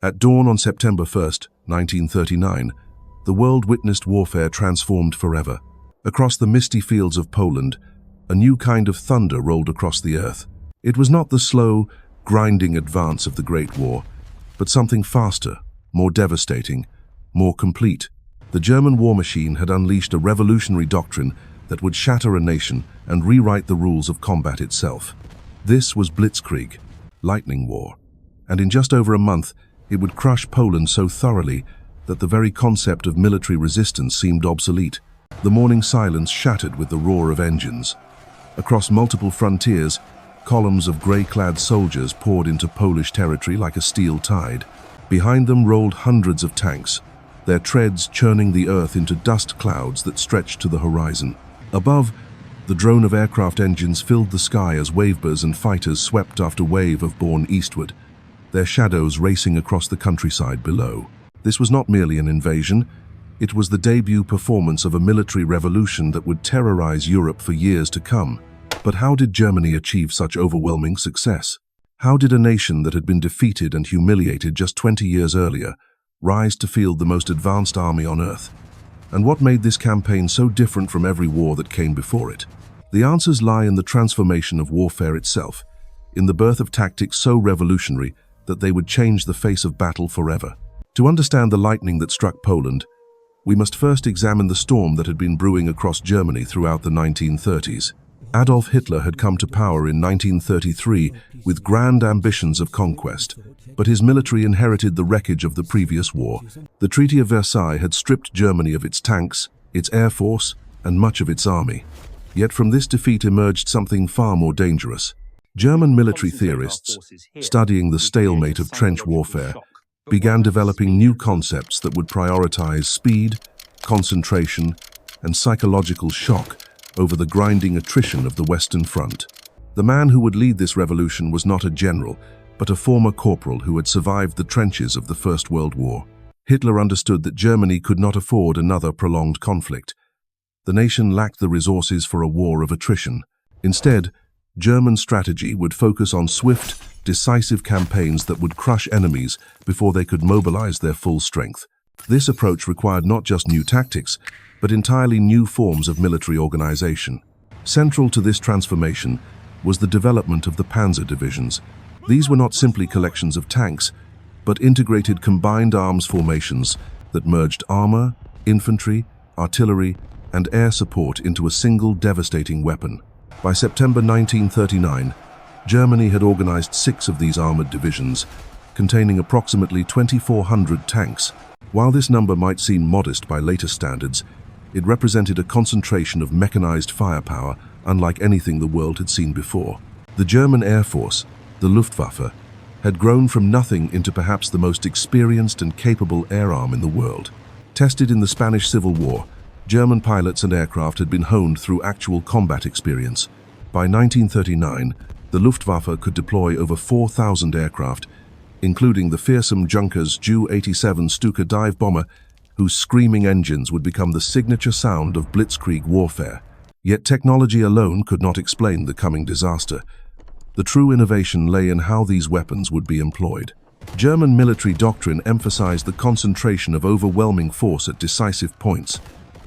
At dawn on September 1, 1939, the world witnessed warfare transformed forever. Across the misty fields of Poland, a new kind of thunder rolled across the earth. It was not the slow, grinding advance of the Great War, but something faster, more devastating, more complete. The German war machine had unleashed a revolutionary doctrine that would shatter a nation and rewrite the rules of combat itself. This was Blitzkrieg, lightning war, and in just over a month, it would crush Poland so thoroughly that the very concept of military resistance seemed obsolete. The morning silence shattered with the roar of engines. Across multiple frontiers, columns of grey-clad soldiers poured into Polish territory like a steel tide. Behind them rolled hundreds of tanks, their treads churning the earth into dust clouds that stretched to the horizon. Above, the drone of aircraft engines filled the sky as wavebirds and fighters swept after wave of borne eastward, their shadows racing across the countryside below. This was not merely an invasion, it was the debut performance of a military revolution that would terrorize Europe for years to come. But how did Germany achieve such overwhelming success? How did a nation that had been defeated and humiliated just 20 years earlier rise to field the most advanced army on earth? And what made this campaign so different from every war that came before it? The answers lie in the transformation of warfare itself, in the birth of tactics so revolutionary that they would change the face of battle forever. To understand the lightning that struck Poland, we must first examine the storm that had been brewing across Germany throughout the 1930s. Adolf Hitler had come to power in 1933 with grand ambitions of conquest, but his military inherited the wreckage of the previous war. The Treaty of Versailles had stripped Germany of its tanks, its air force, and much of its army. Yet from this defeat emerged something far more dangerous. German military theorists, studying the stalemate of trench warfare, began developing new concepts that would prioritize speed, concentration, and psychological shock over the grinding attrition of the Western Front. The man who would lead this revolution was not a general, but a former corporal who had survived the trenches of the First World War. Hitler understood that Germany could not afford another prolonged conflict. The nation lacked the resources for a war of attrition. Instead, German strategy would focus on swift, decisive campaigns that would crush enemies before they could mobilize their full strength. This approach required not just new tactics, but entirely new forms of military organization. Central to this transformation was the development of the Panzer divisions. These were not simply collections of tanks, but integrated combined arms formations that merged armor, infantry, artillery, and air support into a single devastating weapon. By September 1939, Germany had organized 6 of these armored divisions, containing approximately 2,400 tanks. While this number might seem modest by later standards, it represented a concentration of mechanized firepower unlike anything the world had seen before. The German Air Force, the Luftwaffe, had grown from nothing into perhaps the most experienced and capable air arm in the world. Tested in the Spanish Civil War, German pilots and aircraft had been honed through actual combat experience. By 1939, the Luftwaffe could deploy over 4,000 aircraft, including the fearsome Junkers Ju-87 Stuka dive bomber, whose screaming engines would become the signature sound of Blitzkrieg warfare. Yet technology alone could not explain the coming disaster. The true innovation lay in how these weapons would be employed. German military doctrine emphasized the concentration of overwhelming force at decisive points,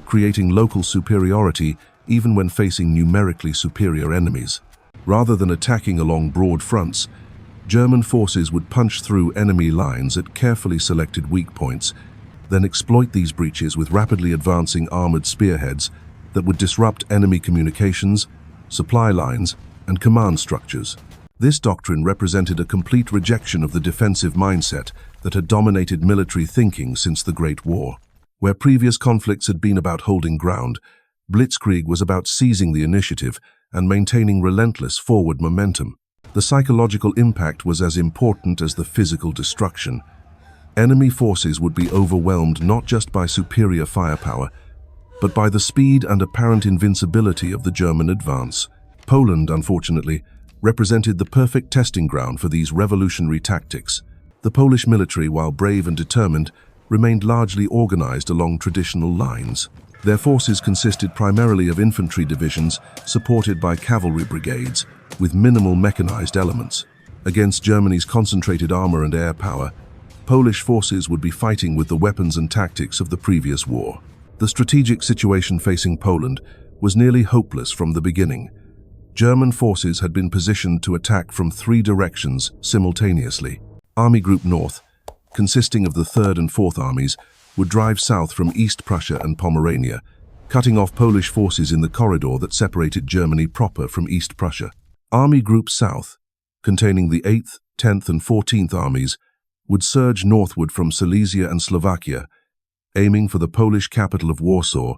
creating local superiority even when facing numerically superior enemies. Rather than attacking along broad fronts, German forces would punch through enemy lines at carefully selected weak points, then exploit these breaches with rapidly advancing armored spearheads that would disrupt enemy communications, supply lines, and command structures. This doctrine represented a complete rejection of the defensive mindset that had dominated military thinking since the Great War. Where previous conflicts had been about holding ground, Blitzkrieg was about seizing the initiative and maintaining relentless forward momentum. The psychological impact was as important as the physical destruction. Enemy forces would be overwhelmed not just by superior firepower, but by the speed and apparent invincibility of the German advance. Poland, unfortunately, represented the perfect testing ground for these revolutionary tactics. The Polish military, while brave and determined, remained largely organized along traditional lines. Their forces consisted primarily of infantry divisions supported by cavalry brigades, with minimal mechanized elements. Against Germany's concentrated armor and air power, Polish forces would be fighting with the weapons and tactics of the previous war. The strategic situation facing Poland was nearly hopeless from the beginning. German forces had been positioned to attack from 3 directions simultaneously. Army Group North, consisting of the 3rd and 4th Armies, would drive south from East Prussia and Pomerania, cutting off Polish forces in the corridor that separated Germany proper from East Prussia. Army Group South, containing the 8th, 10th and 14th Armies, would surge northward from Silesia and Slovakia, aiming for the Polish capital of Warsaw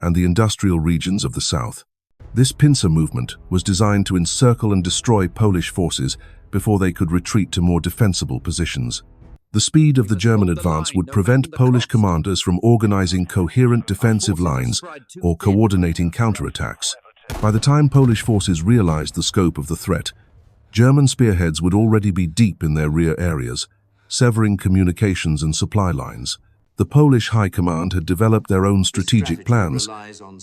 and the industrial regions of the south. This pincer movement was designed to encircle and destroy Polish forces before they could retreat to more defensible positions. The speed of the German advance would prevent Polish commanders from organizing coherent defensive lines or coordinating counterattacks. By the time Polish forces realized the scope of the threat, German spearheads would already be deep in their rear areas, severing communications and supply lines. The Polish High Command had developed their own strategic plans,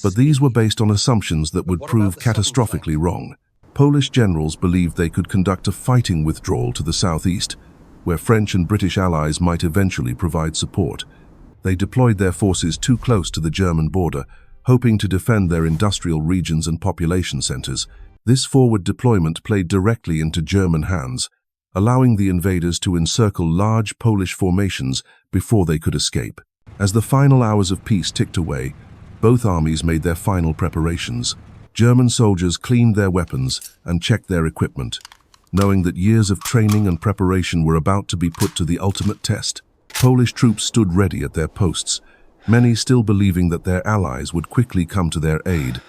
but these were based on assumptions that would prove catastrophically wrong. Polish generals believed they could conduct a fighting withdrawal to the southeast, where French and British allies might eventually provide support. They deployed their forces too close to the German border, hoping to defend their industrial regions and population centers. This forward deployment played directly into German hands, allowing the invaders to encircle large Polish formations before they could escape. As the final hours of peace ticked away, both armies made their final preparations. German soldiers cleaned their weapons and checked their equipment, knowing that years of training and preparation were about to be put to the ultimate test. Polish troops stood ready at their posts, many still believing that their allies would quickly come to their aid,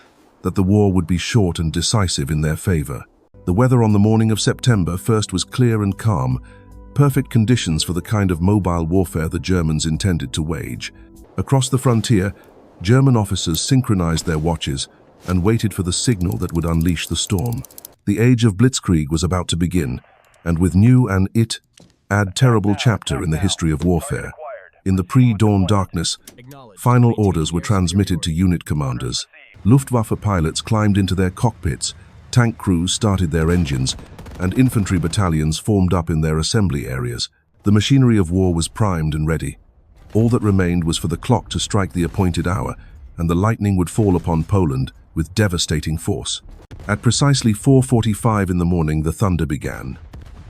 that the war would be short and decisive in their favor. The weather on the morning of September 1st was clear and calm, perfect conditions for the kind of mobile warfare the Germans intended to wage. Across the frontier, German officers synchronized their watches and waited for the signal that would unleash the storm. The age of Blitzkrieg was about to begin, and with new and terrible chapter in the history of warfare. In the pre-dawn darkness, final orders were transmitted to unit commanders. Luftwaffe pilots climbed into their cockpits, tank crews started their engines, and infantry battalions formed up in their assembly areas. The machinery of war was primed and ready. All that remained was for the clock to strike the appointed hour, and the lightning would fall upon Poland with devastating force. At precisely 4:45 in the morning, the thunder began.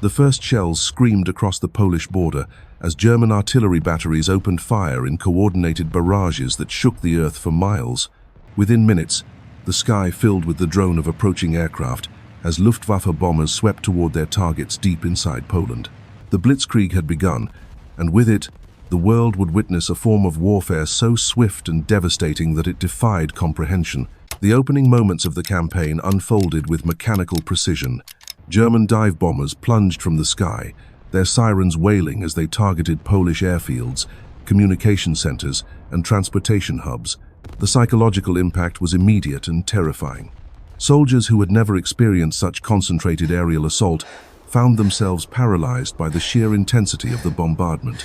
The first shells screamed across the Polish border as German artillery batteries opened fire in coordinated barrages that shook the earth for miles. Within minutes, the sky filled with the drone of approaching aircraft as Luftwaffe bombers swept toward their targets deep inside Poland. The Blitzkrieg had begun, and with it, the world would witness a form of warfare so swift and devastating that it defied comprehension. The opening moments of the campaign unfolded with mechanical precision. German dive bombers plunged from the sky, their sirens wailing as they targeted Polish airfields, communication centers, and transportation hubs. The psychological impact was immediate and terrifying. Soldiers who had never experienced such concentrated aerial assault found themselves paralyzed by the sheer intensity of the bombardment.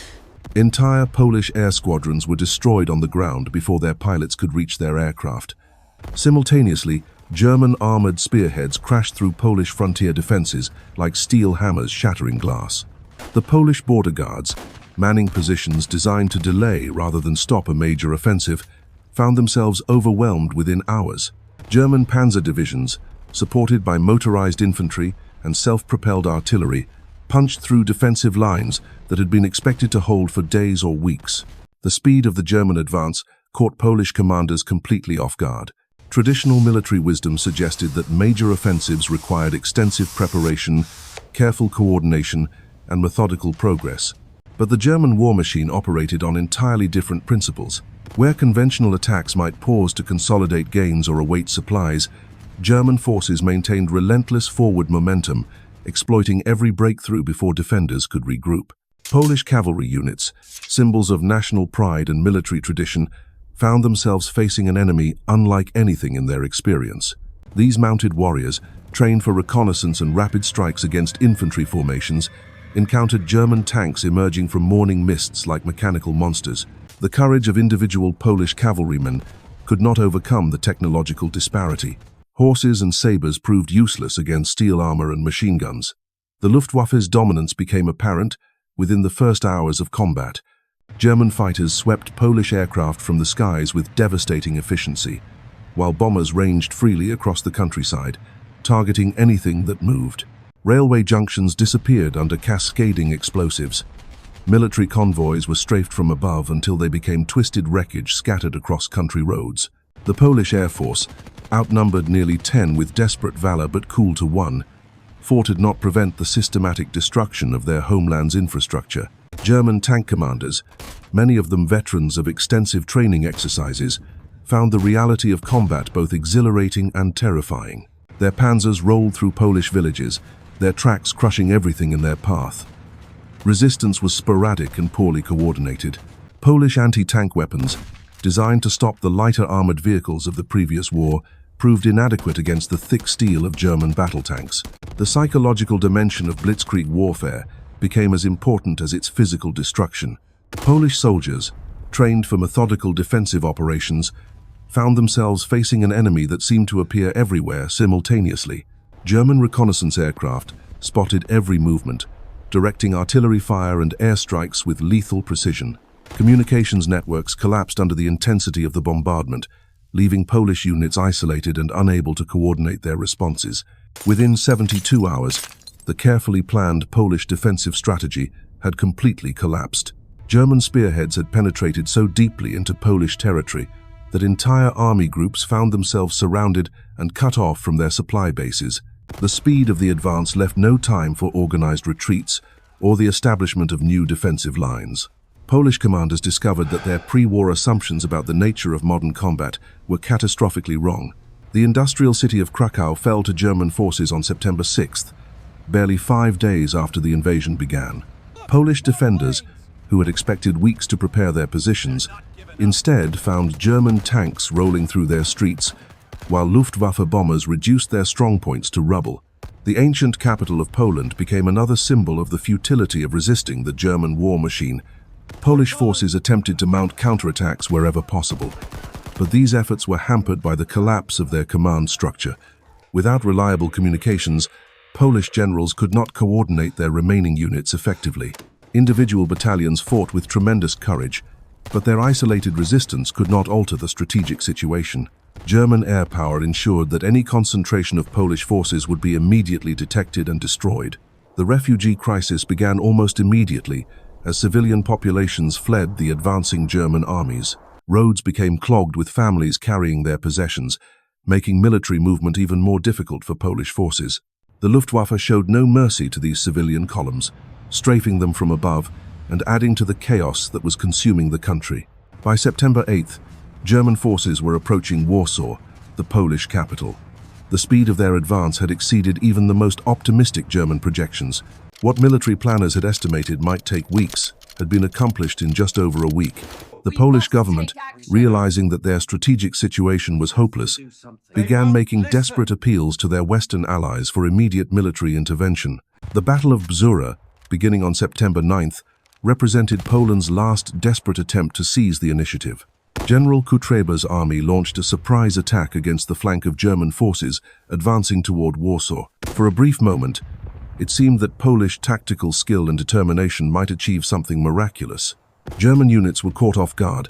Entire Polish air squadrons were destroyed on the ground before their pilots could reach their aircraft. Simultaneously, German armored spearheads crashed through Polish frontier defenses like steel hammers shattering glass. The Polish border guards, manning positions designed to delay rather than stop a major offensive, found themselves overwhelmed within hours. German Panzer divisions, supported by motorized infantry and self-propelled artillery, punched through defensive lines that had been expected to hold for days or weeks. The speed of the German advance caught Polish commanders completely off guard. Traditional military wisdom suggested that major offensives required extensive preparation, careful coordination, and methodical progress. But the German war machine operated on entirely different principles. Where conventional attacks might pause to consolidate gains or await supplies, German forces maintained relentless forward momentum, exploiting every breakthrough before defenders could regroup. Polish cavalry units, symbols of national pride and military tradition, found themselves facing an enemy unlike anything in their experience. These mounted warriors, trained for reconnaissance and rapid strikes against infantry formations, encountered German tanks emerging from morning mists like mechanical monsters. The courage of individual Polish cavalrymen could not overcome the technological disparity. Horses and sabers proved useless against steel armor and machine guns. The Luftwaffe's dominance became apparent Within the first hours of combat, German fighters swept Polish aircraft from the skies with devastating efficiency, while bombers ranged freely across the countryside, targeting anything that moved. Railway junctions disappeared under cascading explosives. Military convoys were strafed from above until they became twisted wreckage scattered across country roads. The Polish Air Force, outnumbered nearly 10 with desperate valor but cool to one, fought to not prevent the systematic destruction of their homeland's infrastructure. German tank commanders, many of them veterans of extensive training exercises, found the reality of combat both exhilarating and terrifying. Their panzers rolled through Polish villages, their tracks crushing everything in their path. Resistance was sporadic and poorly coordinated. Polish anti-tank weapons, designed to stop the lighter armored vehicles of the previous war, proved inadequate against the thick steel of German battle tanks. The psychological dimension of Blitzkrieg warfare became as important as its physical destruction. Polish soldiers, trained for methodical defensive operations, found themselves facing an enemy that seemed to appear everywhere simultaneously. German reconnaissance aircraft spotted every movement, directing artillery fire and airstrikes with lethal precision. Communications networks collapsed under the intensity of the bombardment, leaving Polish units isolated and unable to coordinate their responses. Within 72 hours, the carefully planned Polish defensive strategy had completely collapsed. German spearheads had penetrated so deeply into Polish territory that entire army groups found themselves surrounded and cut off from their supply bases. The speed of the advance left no time for organized retreats or the establishment of new defensive lines. Polish commanders discovered that their pre-war assumptions about the nature of modern combat were catastrophically wrong. The industrial city of Kraków fell to German forces on September 6th, barely 5 days after the invasion began. Polish defenders, who had expected weeks to prepare their positions, instead found German tanks rolling through their streets, while Luftwaffe bombers reduced their strongpoints to rubble. The ancient capital of Poland became another symbol of the futility of resisting the German war machine. Polish forces attempted to mount counterattacks wherever possible, but these efforts were hampered by the collapse of their command structure. Without reliable communications, Polish generals could not coordinate their remaining units effectively. Individual battalions fought with tremendous courage, but their isolated resistance could not alter the strategic situation. German air power ensured that any concentration of Polish forces would be immediately detected and destroyed. The refugee crisis began almost immediately as civilian populations fled the advancing German armies. Roads became clogged with families carrying their possessions, making military movement even more difficult for Polish forces. The Luftwaffe showed no mercy to these civilian columns, strafing them from above and adding to the chaos that was consuming the country. By September 8th, German forces were approaching Warsaw, the Polish capital. The speed of their advance had exceeded even the most optimistic German projections. What military planners had estimated might take weeks had been accomplished in just over a week. The Polish government, realizing that their strategic situation was hopeless, began making desperate appeals to their Western allies for immediate military intervention. The Battle of Bzura, beginning on September 9th, represented Poland's last desperate attempt to seize the initiative. General Kutreba's army launched a surprise attack against the flank of German forces advancing toward Warsaw. For a brief moment, it seemed that Polish tactical skill and determination might achieve something miraculous. German units were caught off guard,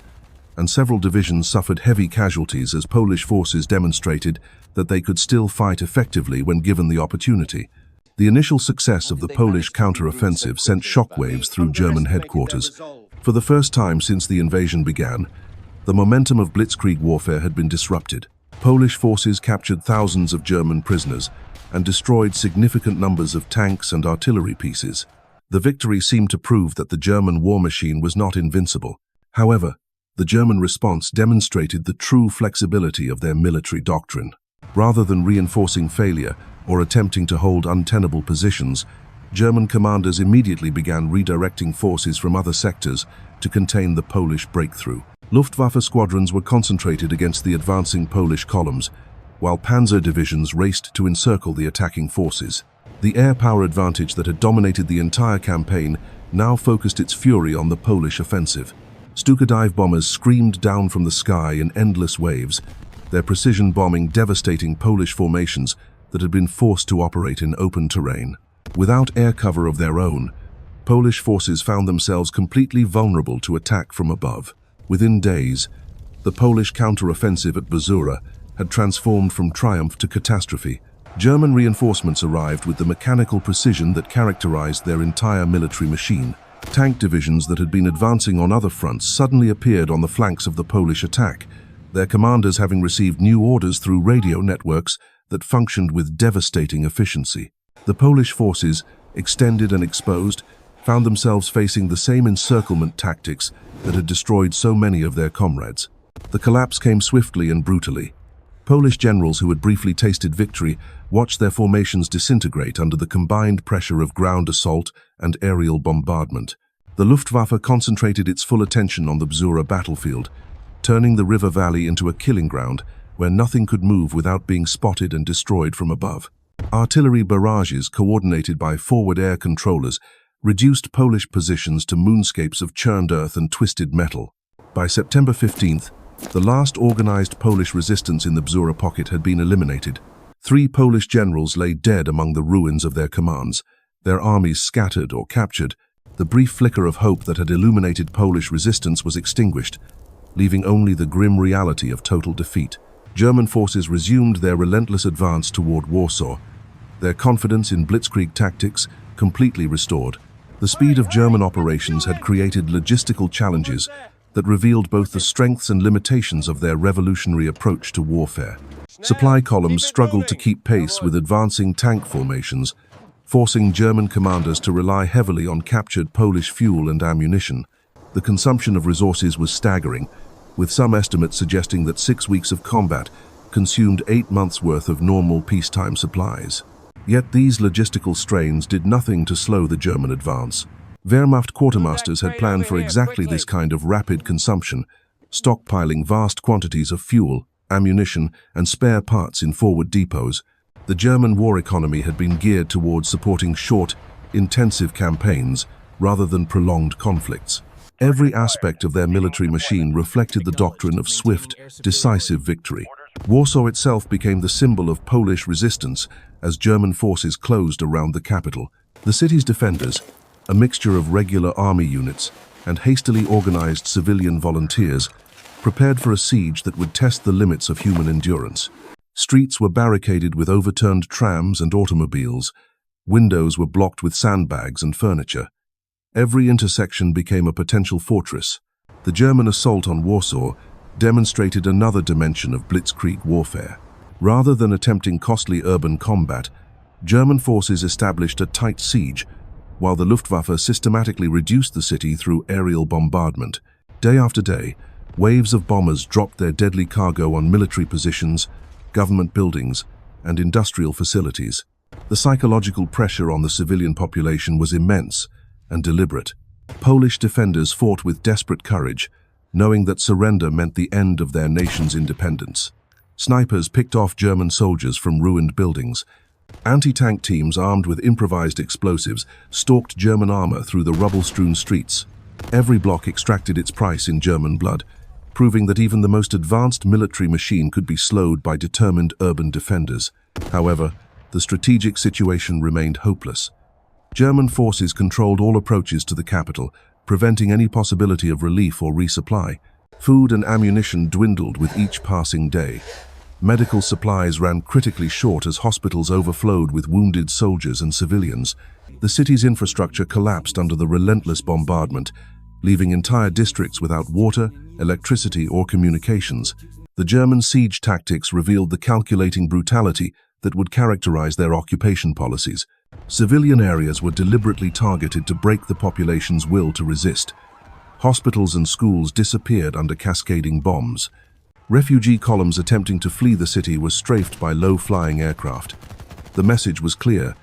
and several divisions suffered heavy casualties as Polish forces demonstrated that they could still fight effectively when given the opportunity. The initial success of the Polish counter-offensive sent shockwaves through German headquarters. For the first time since the invasion began, the momentum of Blitzkrieg warfare had been disrupted. Polish forces captured thousands of German prisoners and destroyed significant numbers of tanks and artillery pieces. The victory seemed to prove that the German war machine was not invincible. However, the German response demonstrated the true flexibility of their military doctrine. Rather than reinforcing failure or attempting to hold untenable positions, German commanders immediately began redirecting forces from other sectors to contain the Polish breakthrough. Luftwaffe squadrons were concentrated against the advancing Polish columns, while Panzer divisions raced to encircle the attacking forces. The air power advantage that had dominated the entire campaign now focused its fury on the Polish offensive. Stuka dive bombers screamed down from the sky in endless waves, their precision bombing devastating Polish formations that had been forced to operate in open terrain. Without air cover of their own, Polish forces found themselves completely vulnerable to attack from above. Within days, the Polish counteroffensive at Bzura had transformed from triumph to catastrophe. German reinforcements arrived with the mechanical precision that characterized their entire military machine. Tank divisions that had been advancing on other fronts suddenly appeared on the flanks of the Polish attack, their commanders having received new orders through radio networks that functioned with devastating efficiency. The Polish forces, extended and exposed, found themselves facing the same encirclement tactics that had destroyed so many of their comrades. The collapse came swiftly and brutally. Polish generals who had briefly tasted victory watched their formations disintegrate under the combined pressure of ground assault and aerial bombardment. The Luftwaffe concentrated its full attention on the Bzura battlefield, turning the river valley into a killing ground where nothing could move without being spotted and destroyed from above. Artillery barrages, coordinated by forward air controllers, reduced Polish positions to moonscapes of churned earth and twisted metal. By September 15th, the last organized Polish resistance in the Bzura pocket had been eliminated. 3 Polish generals lay dead among the ruins of their commands, their armies scattered or captured. The brief flicker of hope that had illuminated Polish resistance was extinguished, leaving only the grim reality of total defeat. German forces resumed their relentless advance toward Warsaw, their confidence in Blitzkrieg tactics completely restored. The speed of German operations had created logistical challenges that revealed both the strengths and limitations of their revolutionary approach to warfare. Supply columns struggled to keep pace with advancing tank formations, forcing German commanders to rely heavily on captured Polish fuel and ammunition. The consumption of resources was staggering, with some estimates suggesting that 6 weeks of combat consumed 8 months' worth of normal peacetime supplies. Yet these logistical strains did nothing to slow the German advance. Wehrmacht quartermasters had planned for exactly this kind of rapid consumption, stockpiling vast quantities of fuel, ammunition, and spare parts in forward depots. The German war economy had been geared towards supporting short, intensive campaigns rather than prolonged conflicts. Every aspect of their military machine reflected the doctrine of swift, decisive victory. Warsaw itself became the symbol of Polish resistance as German forces closed around the capital. The city's defenders, a mixture of regular army units and hastily organized civilian volunteers, prepared for a siege that would test the limits of human endurance. Streets were barricaded with overturned trams and automobiles. Windows were blocked with sandbags and furniture. Every intersection became a potential fortress. The German assault on Warsaw demonstrated another dimension of Blitzkrieg warfare. Rather than attempting costly urban combat, German forces established a tight siege, while the Luftwaffe systematically reduced the city through aerial bombardment. Day after day, waves of bombers dropped their deadly cargo on military positions, government buildings, and industrial facilities. The psychological pressure on the civilian population was immense and deliberate. Polish defenders fought with desperate courage, knowing that surrender meant the end of their nation's independence. Snipers picked off German soldiers from ruined buildings. Anti-tank teams armed with improvised explosives stalked German armor through the rubble-strewn streets. Every block extracted its price in German blood, proving that even the most advanced military machine could be slowed by determined urban defenders. However, the strategic situation remained hopeless. German forces controlled all approaches to the capital, preventing any possibility of relief or resupply. Food and ammunition dwindled with each passing day. Medical supplies ran critically short as hospitals overflowed with wounded soldiers and civilians. The city's infrastructure collapsed under the relentless bombardment, leaving entire districts without water, electricity, or communications. The German siege tactics revealed the calculating brutality that would characterize their occupation policies. Civilian areas were deliberately targeted to break the population's will to resist. Hospitals and schools disappeared under cascading bombs. Refugee columns attempting to flee the city were strafed by low-flying aircraft. The message was clear: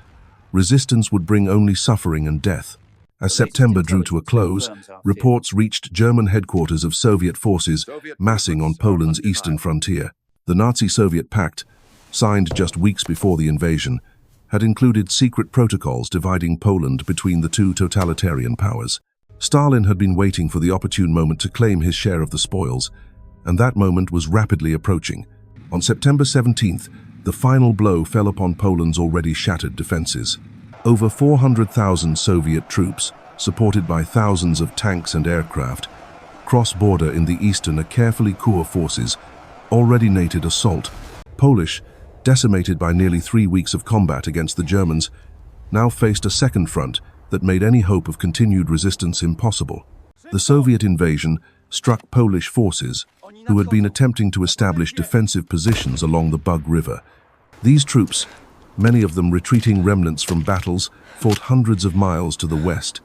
resistance would bring only suffering and death. As September drew to a close, reports reached German headquarters of Soviet forces massing on Poland's eastern frontier. The Nazi-Soviet pact, signed just weeks before the invasion, had included secret protocols dividing Poland between the two totalitarian powers. Stalin had been waiting for the opportune moment to claim his share of the spoils, and that moment was rapidly approaching. On September 17th, the final blow fell upon Poland's already shattered defenses. Over 400,000 Soviet troops, supported by thousands of tanks and aircraft, cross-border in the eastern a carefully core forces, already nated assault. Polish, decimated by nearly 3 weeks of combat against the Germans, now faced a second front that made any hope of continued resistance impossible. The Soviet invasion struck Polish forces, who had been attempting to establish defensive positions along the Bug River. These troops, many of them retreating remnants from battles fought hundreds of miles to the west,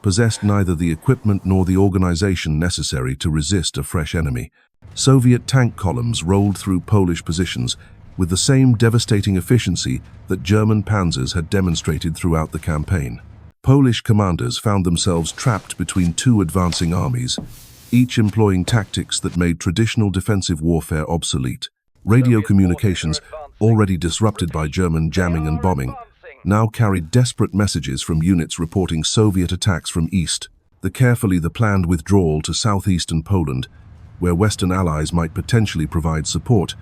possessed neither the equipment nor the organization necessary to resist a fresh enemy. Soviet tank columns rolled through Polish positions with the same devastating efficiency that German panzers had demonstrated throughout the campaign. Polish commanders found themselves trapped between two advancing armies, each employing tactics that made traditional defensive warfare obsolete. Radio communications, already disrupted by German jamming and bombing, now carried desperate messages from units reporting Soviet attacks from east. The planned withdrawal to southeastern Poland, where Western allies might potentially provide support,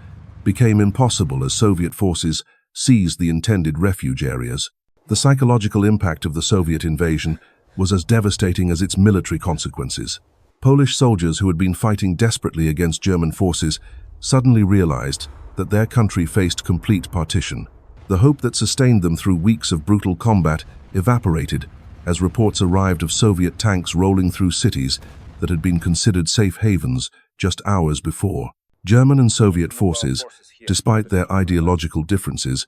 became impossible as Soviet forces seized the intended refuge areas. The psychological impact of the Soviet invasion was as devastating as its military consequences. Polish soldiers who had been fighting desperately against German forces suddenly realized that their country faced complete partition. The hope that sustained them through weeks of brutal combat evaporated as reports arrived of Soviet tanks rolling through cities that had been considered safe havens just hours before. German and Soviet forces, despite their ideological differences,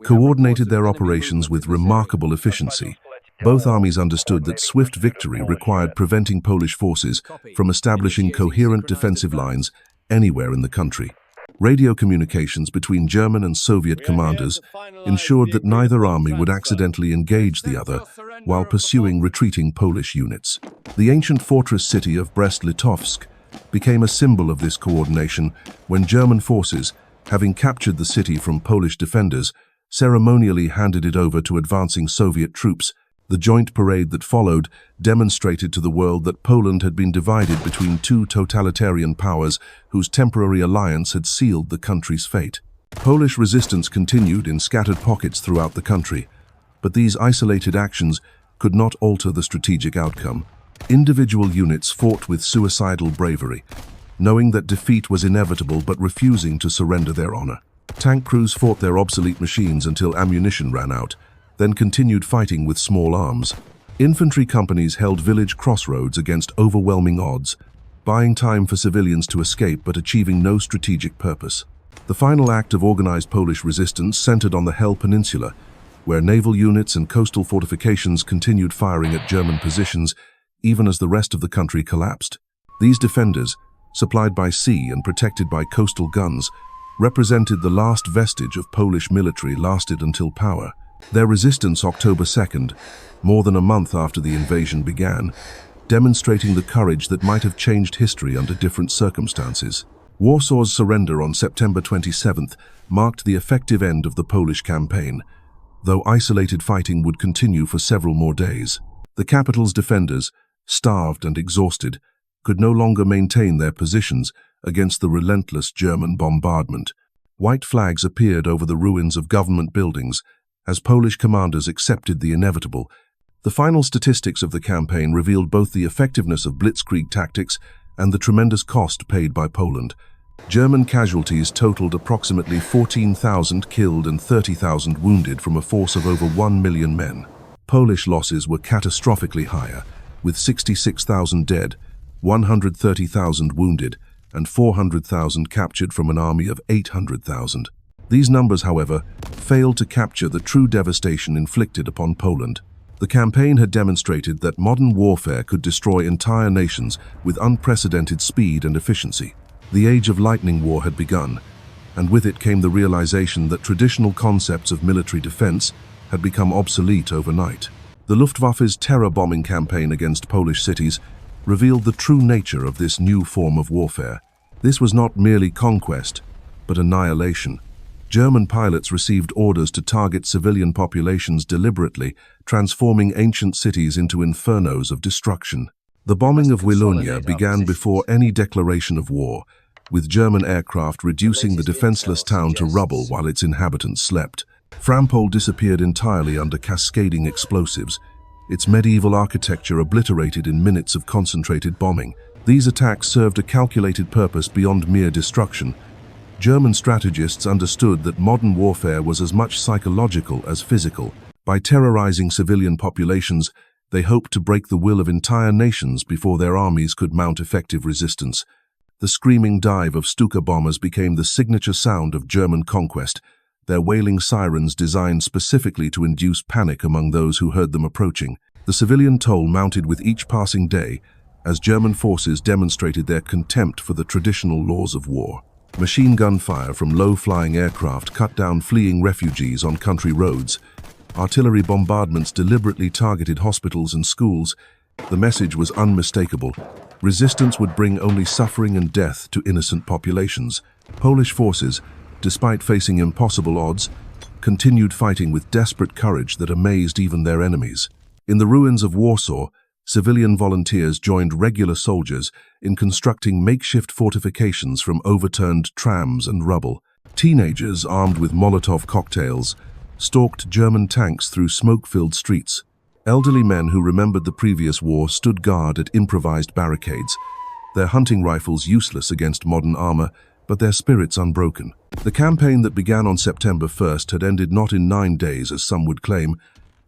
coordinated their operations with remarkable efficiency. Both armies understood that swift victory required preventing Polish forces from establishing coherent defensive lines anywhere in the country. Radio communications between German and Soviet commanders ensured that neither army would accidentally engage the other while pursuing retreating Polish units. The ancient fortress city of Brest-Litovsk became a symbol of this coordination when German forces, having captured the city from Polish defenders, ceremonially handed it over to advancing Soviet troops. The joint parade that followed demonstrated to the world that Poland had been divided between two totalitarian powers whose temporary alliance had sealed the country's fate. Polish resistance continued in scattered pockets throughout the country, but these isolated actions could not alter the strategic outcome. Individual units fought with suicidal bravery, knowing that defeat was inevitable but refusing to surrender their honor. Tank crews fought their obsolete machines until ammunition ran out, then continued fighting with small arms. Infantry companies held village crossroads against overwhelming odds, buying time for civilians to escape but achieving no strategic purpose. The final act of organized Polish resistance centered on the Hel Peninsula, where naval units and coastal fortifications continued firing at German positions even as the rest of the country collapsed. These defenders, supplied by sea and protected by coastal guns, represented the last vestige of Polish military lasted until power. Their resistance October 2nd, more than a month after the invasion began, demonstrating the courage that might have changed history under different circumstances. Warsaw's surrender on September 27th marked the effective end of the Polish campaign, though isolated fighting would continue for several more days. The capital's defenders, starved and exhausted, could no longer maintain their positions against the relentless German bombardment. White flags appeared over the ruins of government buildings as Polish commanders accepted the inevitable. The final statistics of the campaign revealed both the effectiveness of Blitzkrieg tactics and the tremendous cost paid by Poland. German casualties totaled approximately 14,000 killed and 30,000 wounded from a force of over 1 million men. Polish losses were catastrophically higher, with 66,000 dead, 130,000 wounded, and 400,000 captured from an army of 800,000. These numbers, however, failed to capture the true devastation inflicted upon Poland. The campaign had demonstrated that modern warfare could destroy entire nations with unprecedented speed and efficiency. The age of lightning war had begun, and with it came the realization that traditional concepts of military defense had become obsolete overnight. The Luftwaffe's terror bombing campaign against Polish cities revealed the true nature of this new form of warfare. This was not merely conquest, but annihilation. German pilots received orders to target civilian populations deliberately, transforming ancient cities into infernos of destruction. The bombing of Wilonia began before any declaration of war, with German aircraft reducing the defenseless town to rubble while its inhabitants slept. Frampol disappeared entirely under cascading explosives, its medieval architecture obliterated in minutes of concentrated bombing. These attacks served a calculated purpose beyond mere destruction. German strategists understood that modern warfare was as much psychological as physical. By terrorizing civilian populations, they hoped to break the will of entire nations before their armies could mount effective resistance. The screaming dive of Stuka bombers became the signature sound of German conquest, their wailing sirens designed specifically to induce panic among those who heard them approaching. The civilian toll mounted with each passing day, as German forces demonstrated their contempt for the traditional laws of war. Machine gun fire from low-flying aircraft cut down fleeing refugees on country roads. Artillery bombardments deliberately targeted hospitals and schools. The message was unmistakable. Resistance would bring only suffering and death to innocent populations. Polish forces, despite facing impossible odds, continued fighting with desperate courage that amazed even their enemies. In the ruins of Warsaw, civilian volunteers joined regular soldiers in constructing makeshift fortifications from overturned trams and rubble. Teenagers armed with Molotov cocktails stalked German tanks through smoke-filled streets. Elderly men who remembered the previous war stood guard at improvised barricades, their hunting rifles useless against modern armor, but their spirits unbroken. The campaign that began on September 1st had ended not in 9 days, as some would claim,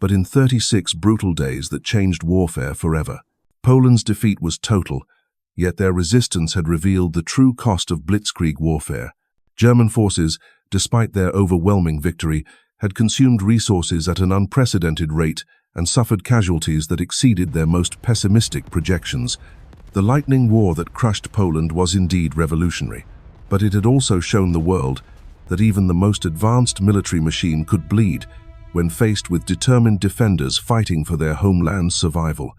but in 36 brutal days that changed warfare forever. Poland's defeat was total, yet their resistance had revealed the true cost of Blitzkrieg warfare. German forces, despite their overwhelming victory, had consumed resources at an unprecedented rate and suffered casualties that exceeded their most pessimistic projections. The lightning war that crushed Poland was indeed revolutionary, but it had also shown the world that even the most advanced military machine could bleed when faced with determined defenders fighting for their homeland's survival.